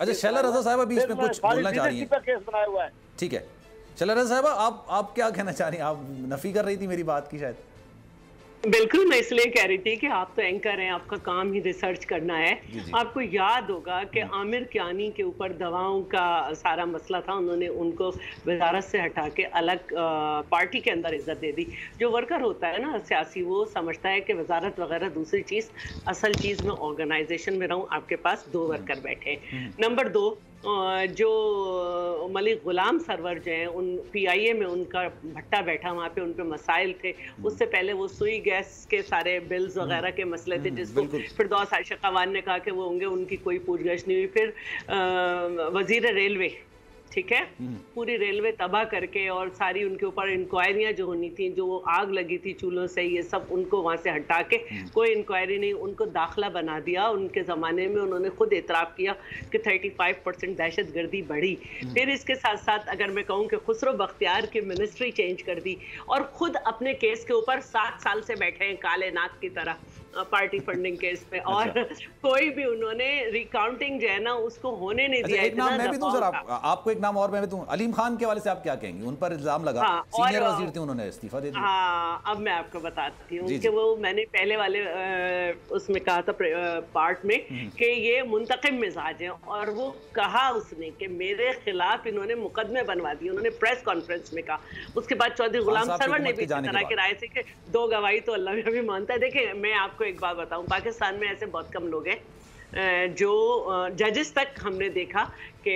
अच्छा, शैला रज़ा साहब अभी इसमें कुछ बोलना चाह रही हैं? केस बनाया हुआ है। ठीक है, शैला रज़ा साहब आप क्या कहना चाह रही हैं? आप नफी कर रही थी मेरी बात की शायद। बिल्कुल, मैं इसलिए कह रही थी कि आप तो एंकर हैं, आपका काम ही रिसर्च करना है। आपको याद होगा कि आमिर कियानी के ऊपर दवाओं का सारा मसला था, उन्होंने उनको वजारत से हटा के अलग पार्टी के अंदर इज्जत दे दी। जो वर्कर होता है ना सियासी, वो समझता है कि वजारत वगैरह दूसरी चीज़, असल चीज़ में ऑर्गेनाइजेशन में रहूँ। आपके पास 2 वर्कर बैठे। नंबर 2, जो मलिक गुलाम सरवर जो हैं, उन PIA में उनका भट्टा बैठा, वहाँ पे उन पे मसाइल थे। उससे पहले वो सुई गैस के सारे बिल्स वगैरह के मसले थे, जिसको फिरदौस आयशा क़वान ने कहा कि वो होंगे, उनकी कोई पूछगछ नहीं हुई। फिर वज़ीर रेलवे, ठीक है, पूरी रेलवे तबाह करके और सारी उनके ऊपर इंक्वायरियां जो होनी थी, जो आग लगी थी चूल्हों से, ये सब उनको वहां से हटा के कोई इंक्वायरी नहीं, उनको दाखिला बना दिया। उनके ज़माने में उन्होंने खुद एतराफ़ किया कि 35% दहशतगर्दी बढ़ी। फिर इसके साथ साथ अगर मैं कहूँ कि खुसरो बख्तियार की मिनिस्ट्री चेंज कर दी और ख़ुद अपने केस के ऊपर 7 साल से बैठे हैं काले नाग की तरह पार्टी फंडिंग केस पे। और कोई भी उन्होंने रिकाउंटिंग जो है ना उसको होने नहीं दिया। एक नाम मैं भी दूं सर, आपको एक नाम और मैं भी दूं, अलीम खान के वाले से आप क्या कहेंगे? उन पर इल्जाम लगा, सीनियर वजीर थे, उन्होंने इस्तीफा दे दिया। हाँ, अब मैं आपको बताती हूँ कि वो मैंने पहले वाले उसमें कहा था पार्ट में कि ये मुंतकिम मिजाज है, और वो कहा उसने कि मेरे खिलाफ इन्होंने मुकदमे बनवा दिए। उन्होंने प्रेस कॉन्फ्रेंस में कहा। उसके बाद चौधरी गुलाम सरवर ने भी इस तरह की राय से कि 2 गवाही तो अल्लाह में भी मानता है। देखिए, मैं आपको एक बात बताऊं, पाकिस्तान में ऐसे बहुत कम लोग हैं जो जजेस तक हमने देखा कि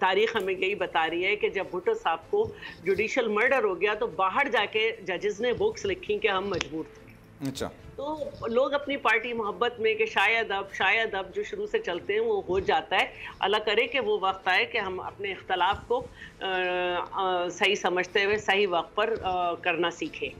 तारीख हमें यही बता रही है कि जब भुट्टो साहब को जुडिशल मर्डर हो गया तो बाहर जाके जजेस ने बुक्स लिखी कि हम मजबूर थे। अच्छा, तो लोग अपनी पार्टी मोहब्बत में कि शायद अब जो शुरू से चलते हैं वो हो जाता है। अल्लाह करे कि वो वक्त आए कि हम अपने इख्तलाफ को सही समझते हुए सही वक्त पर करना सीखें।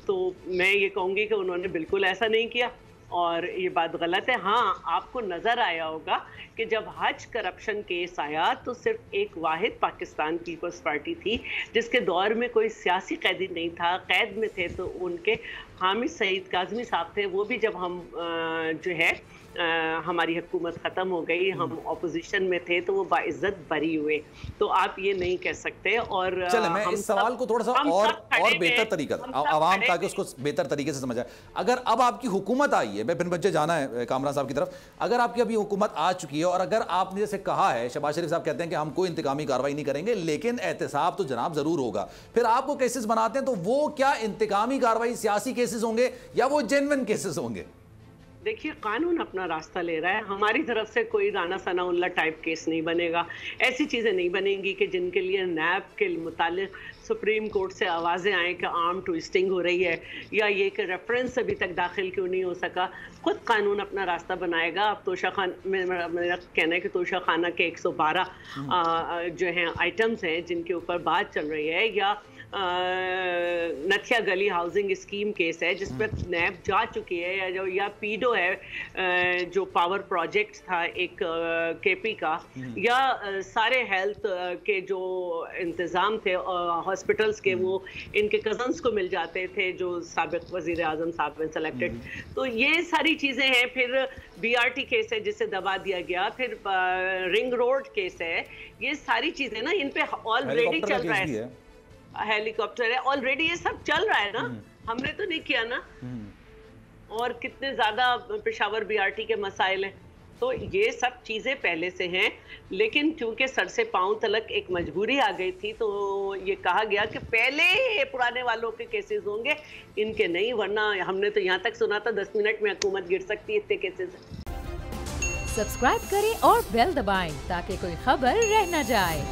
तो मैं ये कहूँगी कि उन्होंने बिल्कुल ऐसा नहीं किया और ये बात गलत है। हाँ, आपको नज़र आया होगा कि जब हज करप्शन केस आया तो सिर्फ एक वाहिद पाकिस्तान पीपल्स पार्टी थी जिसके दौर में कोई सियासी कैदी नहीं था, कैद में थे, तो उनके हामिद सईद काज़मी साहब थे। वो भी जब हम जो है हमारी हुकूमत ख़त्म हो गई, हम ऑपोजिशन में थे, तो वो बाइज्जत बरी हुए। तो आप ये नहीं कह सकते। और चले मैं इस सवाल को थोड़ा सा और बेहतर तरीका, आवाम ताकि उसको बेहतर तरीके से समझ आए। अगर अब आपकी हुकूमत आई है, मैं फिर मुझे जाना है कामरान साहब की तरफ, अगर आपकी अभी हुकूमत आ चुकी है और अगर आपने जैसे कहा है, शहबाज शरीफ साहब कहते हैं कि हम कोई इंतकामी कार्रवाई नहीं करेंगे लेकिन एहतसाब तो जनाब जरूर होगा, फिर आपको केसेस बनाते हैं तो वो क्या इंतकामी कार्रवाई सियासी केसेस होंगे या वो जेन्युइन केसेस होंगे? देखिए, कानून अपना रास्ता ले रहा है। हमारी तरफ से कोई राना सनाउल्लाह टाइप केस नहीं बनेगा, ऐसी चीज़ें नहीं बनेंगी कि जिनके लिए नैब के मुतालिक सुप्रीम कोर्ट से आवाज़ें आएँ कि आर्म ट्विस्टिंग हो रही है, या ये कि रेफरेंस अभी तक दाखिल क्यों नहीं हो सका। खुद कानून अपना रास्ता बनाएगा। अब तोशा खान, मेरा कहना है कि तोशा खाना के 112 जो हैं आइटम्स हैं जिनके ऊपर बात चल रही है, या नथिया गली हाउसिंग स्कीम केस है जिस पर नैब जा चुकी है, या पीडो है जो पावर प्रोजेक्ट था एक KP का, या सारे हेल्थ के जो इंतज़ाम थे हॉस्पिटल्स के, वो इनके कज़न्स को मिल जाते थे जो साबिक़ वज़ीर आज़म साहब में सेलेक्टेड। तो ये सारी चीज़ें हैं। फिर BRT केस है जिसे दबा दिया गया, फिर रिंग रोड केस है। ये सारी चीज़ें ना, इन पे ऑलरेडी चल रहा है, हेलीकॉप्टर है, ऑलरेडी ये सब चल रहा है ना, हमने तो नहीं किया ना। और कितने ज्यादा पेशावर BRT के मसाइल हैं। तो ये सब चीजें पहले से हैं, लेकिन क्योंकि सर से पांव तलक एक मजबूरी आ गई थी तो ये कहा गया कि पहले पुराने वालों के केसेस होंगे, इनके नहीं, वरना हमने तो यहाँ तक सुना था 10 मिनट में हुकूमत गिर सकती है, इतने केसेस। सब्सक्राइब करें और बेल दबाएं ताकि कोई खबर रह न जाए।